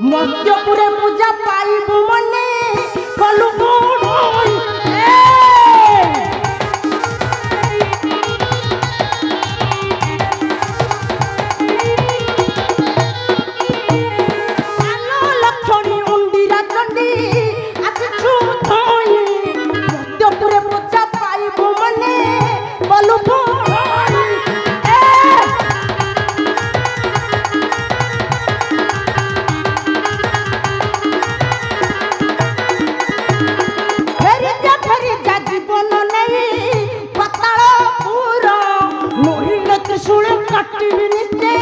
मध्यपुरे पूजा पाइबु मने कलु बड़ई आलो लक्ष्मी उंडीरा चंडी आसु थई मध्यपुरे पूजा पाइबु मने कलु बड़ई जीवन नहीं पताल पूरा मोहिल त्रिशूल काटिबि निश्चे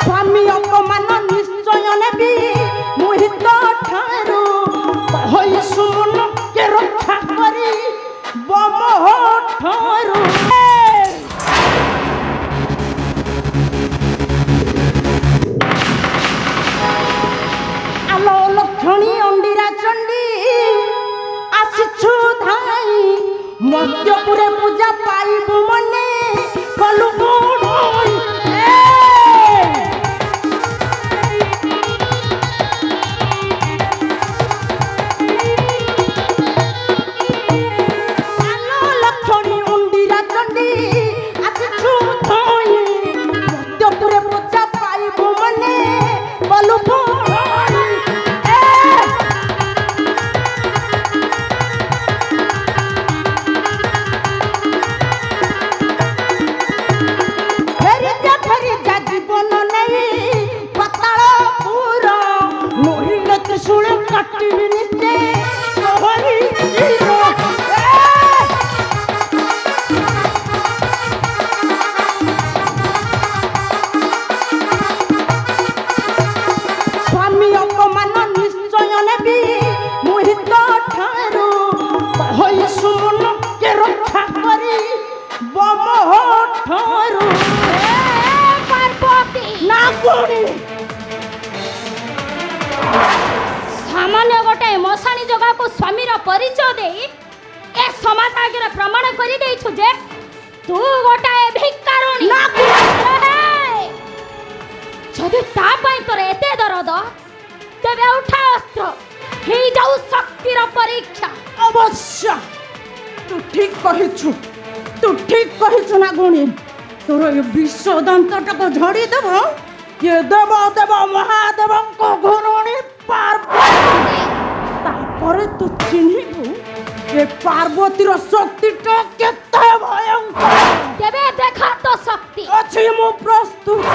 स्वामी अपमान निश्चय नेबी मोहित ठारू कहि सुमन के रक्षा करी बम ठारू लक्ष्मी अंडीरा चंडी आसिछु धाई मध्यपुरे पूजा पाइबु मने कलु बड़ई आलो लक्ष्मी अंडीरा चंडी आसिछु धाई मध्यपुरे पूजा पाइबु मने कलु बड़ई जीवन नहीं पताल पूरा मोहिल त्रिशूल काटिबि निश्चे स्वामी अपमान निश्चय नेबी मोहित ठारू कहि सुमन के रक्षा करी बम ठारू सामान्य गोटे मशाणी जगह को स्वामीर परिचय दे ए समाज आगे प्रमाण करी देछु जे तू गोटे भिकारुणी जदि ता पई तोर एते दरद तेबे उठा अस्त्र हे जाऊ शक्तिर परीक्षा अवश्य तू ठीक कहिछु ना गुणी तोर ये विश्व दंतटा को झड़ी देव ये देव देव महादेव को घुरुणी पार्वती तापरे तू चिन्हिबु ये पार्वती रो शक्ति तो केते भयंकर देबे देखा तो शक्ति अछि मु प्रस्तुत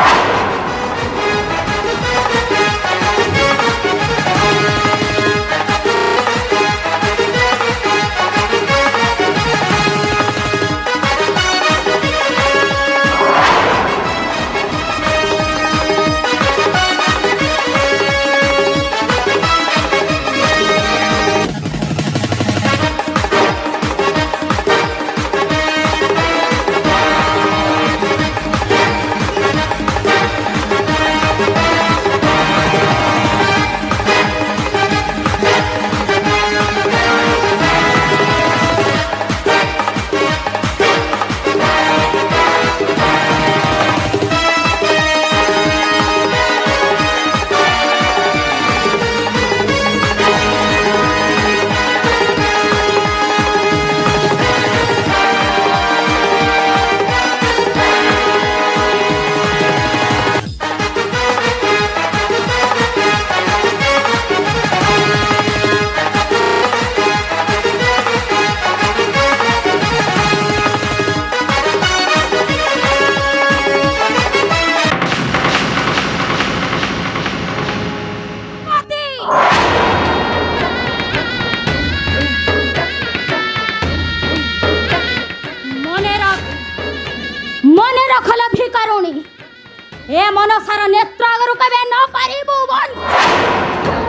ए मनसार नेत्र आगरु कबे न पारिबु बन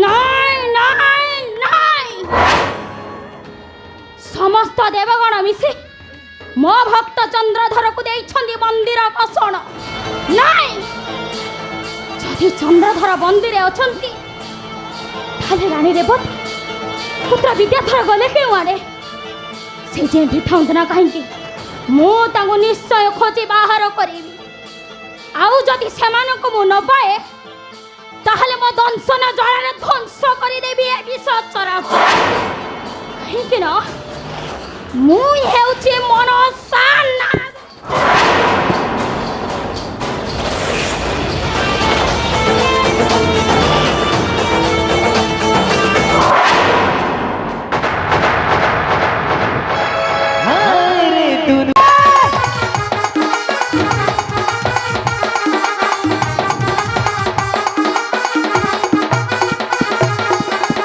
नाई नाई नाई समस्त देवगण मिसी मो भक्त चंद्रधर को देइछंदी मंदिर कषण ଚନ୍ଦ୍ରଧର ମନ୍ଦିରେ ଅଛନ୍ତି ତାହେଲେ ରାଣୀ ରେବତୀ ପୁତ୍ର ବିଦ୍ୟାଧର ଗଲେ କେଉଁ ଆଡ଼େ? ସେ ଯେମିତି ଥାନ୍ତୁ ନା କାହିଁକି ମୁଁ ତାଙ୍କୁ ନିଶ୍ଚୟ ଖୋଜି ବାହାର କରିବି। ଆଉ ଯଦି ସେମାନଙ୍କୁ ମୁଁ ନ ପାଏ ତାହେଲେ ମୋ ଦଂଶନ ଜ୍ୱାଳାରେ ଧ୍ୱଂସ କରିଦେବି ଏ ବିଷ ଚରାଚର। କାହିଁକି ନା ମୁଁ ହେଉଛି ମନସା ନାଗ।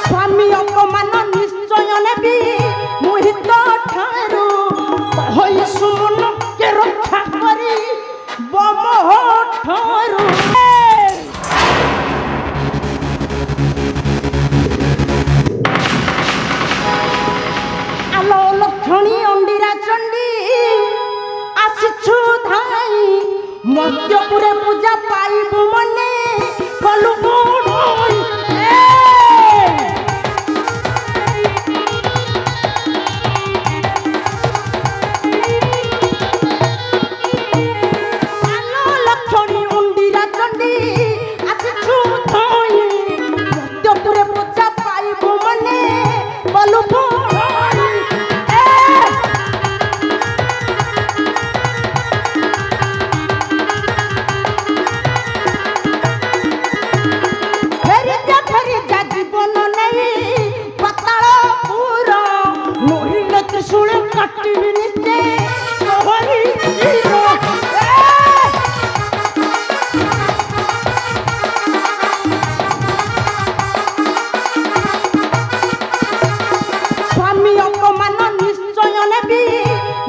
ସ୍ୱାମୀ ଅପମାନ ନିଶ୍ଚୟ ନେବି ମୁହିତ ଠାରୁ କହି ଶୁଣ କେ ରକ୍ଷା କରି ବମ ଠାରୁ। ଆଲୋ ଲକ୍ଷଣୀ ଅଣ୍ଡିରା ଚଣ୍ଡୀ ଆସିଛୁ ଧାଇ ମଦ୍ୟପୁରେ ପୂଜା ପାଇବୁ ମନେ କଲୁ ବଡ଼ଇ। ଆଲୋ ଲକ୍ଷଣୀ ଅଣ୍ଡିରା ଚଣ୍ଡୀ ଆସିଛୁ ଧାଇ ମଦ୍ୟପୁରେ ପୂଜା ପାଇବୁ ମନେ କଲୁ ବଡ଼ଇ। ଫେରିଯା ଜୀବନ ନେଇ ପାତାଳପୁର ନୋହିଲେ ତ୍ରିଶୂଳ କାଟିବି ନିଶ୍ଚେ ତୋହରି ଚିର। ସ୍ୱାମୀ ଅପମାନ ନିଶ୍ଚୟ ନେବି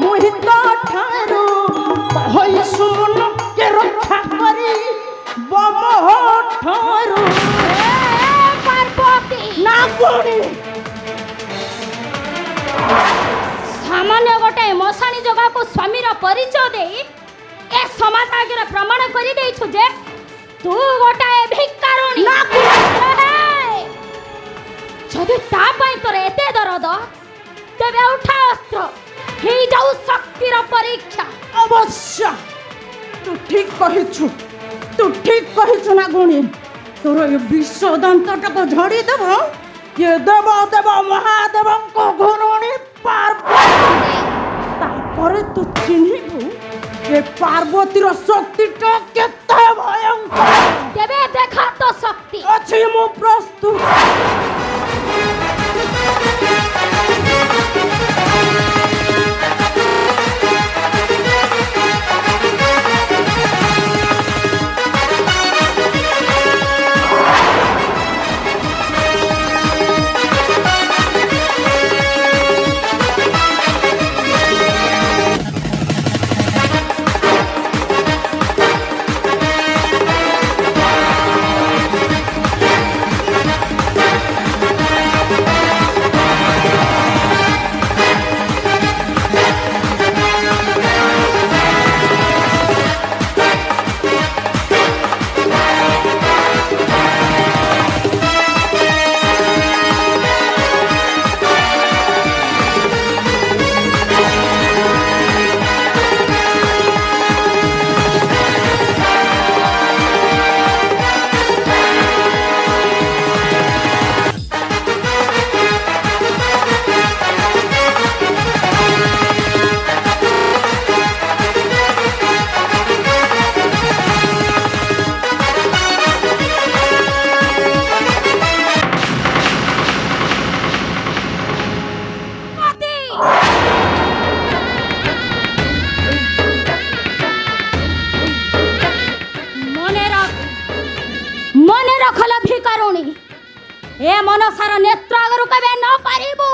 ମୁହିତ ଠାରୁ କହି ଶୁଣ କେ ରକ୍ଷା କରି ବମ ଠାରୁ। ପାର୍ବତୀ ନା ପୁଣି ସାମାନ୍ୟ ଗୋଟାଏ ମଶାଣି ଜଗାକୁ ସ୍ୱାମୀର ପରିଚୟ ଦେଇ ଏ ସମାଜ ଆଗରେ ପ୍ରମାଣ କରିଦେଇଛୁ ଯେ ତୁ ଗୋଟାଏ ଭିକାରୁଣୀ। ନା ଯଦି ତା ପାଇଁ ତୋର ଏତେ ଦରଦ ତେବେ ଉଠା ଅସ୍ତ୍ର ହେଇଯାଉ ଶକ୍ତିର ପରୀକ୍ଷା। ଅବଶ୍ୟ ତୁ ଠିକ କହିଛୁ ନା ଗୁଣୀ। ତୋର ଏ ବିଷ ଦାନ୍ତଟାକୁ ଝଡ଼ିଦେବ ଇଏ ଦେବ ଦେବ ମହାଦେବଙ୍କ ଘରଣୀ ପାର୍ବତୀ। ତାପରେ ତୁ ଚିହ୍ନିବୁ ଏ ପାର୍ବତୀର ଶକ୍ତିଟା କେତେ ଭୟଙ୍କର। ତେବେ ଦେଖା ତ ଶକ୍ତି। ଅଛି ମୁଁ ପ୍ରସ୍ତୁତ। ଏ ମନସାର ନେତ୍ର ଆଗରୁ କେବେ ନ ପାରିବୁ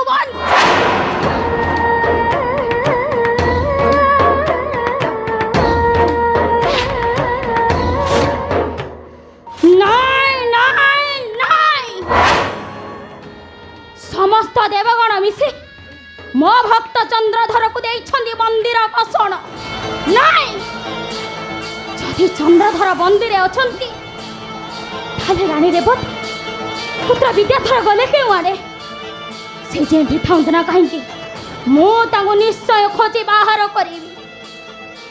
ସମସ୍ତ ଦେବଗଣ ମିଶି ମୋ ଭକ୍ତ ଚନ୍ଦ୍ରଧରକୁ ଦେଇଛନ୍ତି ମନ୍ଦିର କଷଣ। ନାଇଁ, ଯଦି ଚନ୍ଦ୍ରଧର ମନ୍ଦିରେ ଅଛନ୍ତି ତାହେଲେ ରାଣୀ ରେବତ ପୁତ୍ର ବିଦ୍ୟାଧର ଗଲେ କେଉଁଆଡ଼େ? ସେ ଯେମିତି ଥାନ୍ତୁ ନା କାହିଁକି ମୁଁ ତାଙ୍କୁ ନିଶ୍ଚୟ ଖୋଜି ବାହାର କରିବି।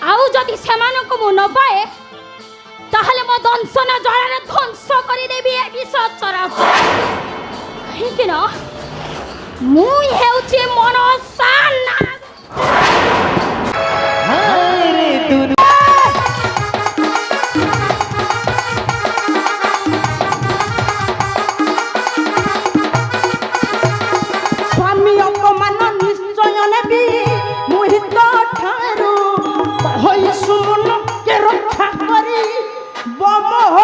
ଆଉ ଯଦି ସେମାନଙ୍କୁ ମୁଁ ନ ପାଏ ତାହେଲେ ମୋ ଦଂଶନ ଜଳରେ ଧ୍ୱଂସ କରିଦେବି ଏ ବିଷ ଚରାଚର। କାହିଁକି ନା ମୁଁ ହେଉଛି ମନସା ନାଗ। ସ୍ୱାମୀ ଅପମାନ ନିଶ୍ଚୟ ନେବି ମୁହିତ ଠାରୁ କହି ଶୁଣ କେ ରକ୍ଷା କରି ବମହ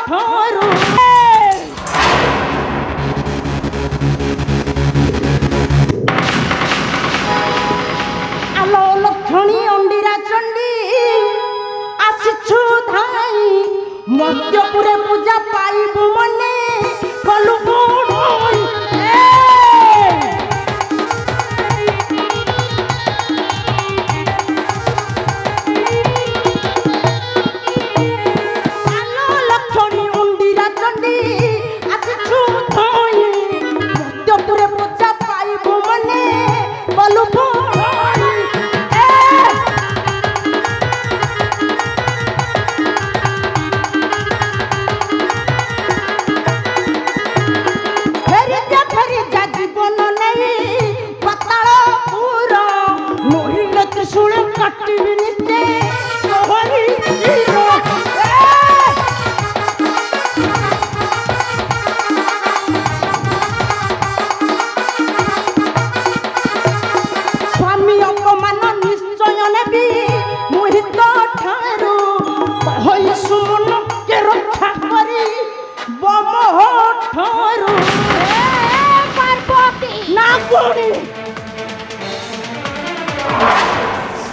ଠାରୁ। ଆଲୋ ଲକ୍ଷ୍ମୀ ଅଣ୍ଡିରା ଚଣ୍ଡୀ ଆସିଛୁ ଧାଇ ମଦ୍ୟପୁରେ ପୂଜା ପାଇବୁ ମନେ କଲୁ ଗୋଡ଼।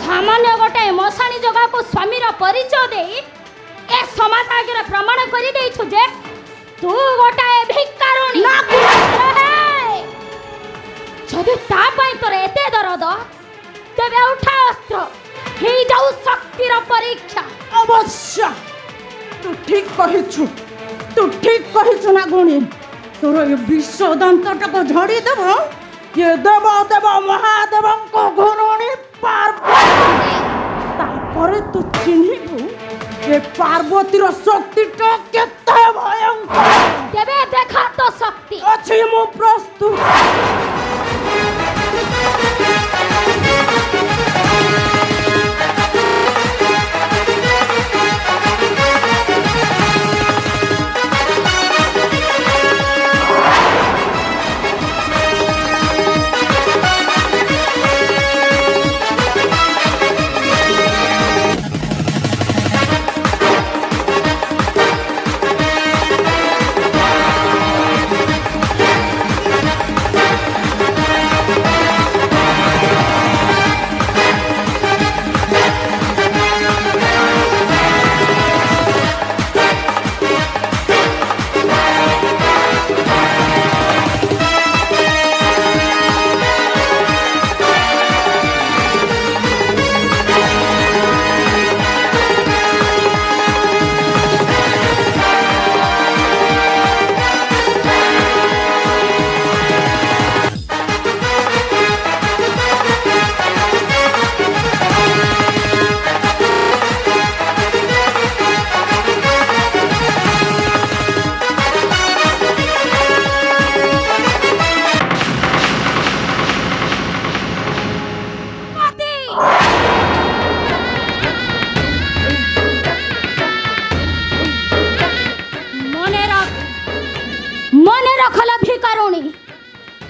सामान्य गोटे मशाणी जगह को स्वामीर परिचय दे ए समाज आगे प्रमाण कर देछु जे तू गोटाए भिकारुणी। जदि ता पई तोर एते दरद तेबे उठा अस्त्र हे जाऊ शक्तिर परीक्षा। अवश्य तू ठीक कहिछु ना गुणी। तोर ये विश्व दंतटको झड़ी देव ये देव देव महादेव को घुरुणी पार्वती। तापरे तू चिन्हिबु ये पार्वतीर शक्ति तो केते भयंकर। तेबे देखा तो शक्ति अछि मु प्रस्तुत।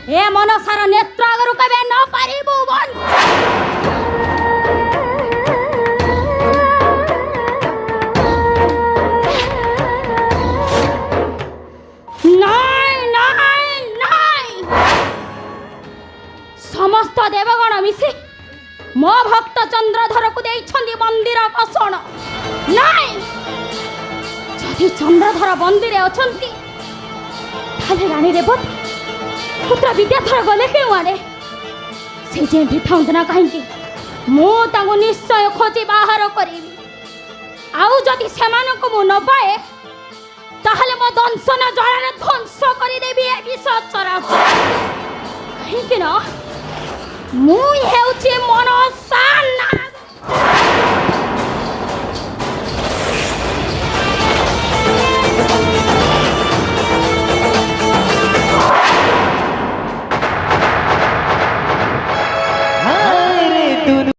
ए मनसार नेत्र आगरु कबे न पारिबु बन। नाई नाई नाई समस्त देवगण मिसी मो भक्त चंद्रधर को देइछंदी मंदिर बसण। नाई जदि चंद्रधर मंदिर अछंती ताले रानी रेवती पुत्र विद्याधर गले केउआड़े? से जेठी थाउंत ना काहींकी मु तांगु निश्चय खोजी बाहर करिवि। आउ जदि सेमानको मु न पाए ତାହେଲେ ମୋ ଦଂଶନ ଜଳରେ ଧ୍ୱଂସ କରିଦେବି ଏ ବିଷ ଚରାଚର। କାହିଁକି ନା ମୁଁ ହେଉଛି ମନସ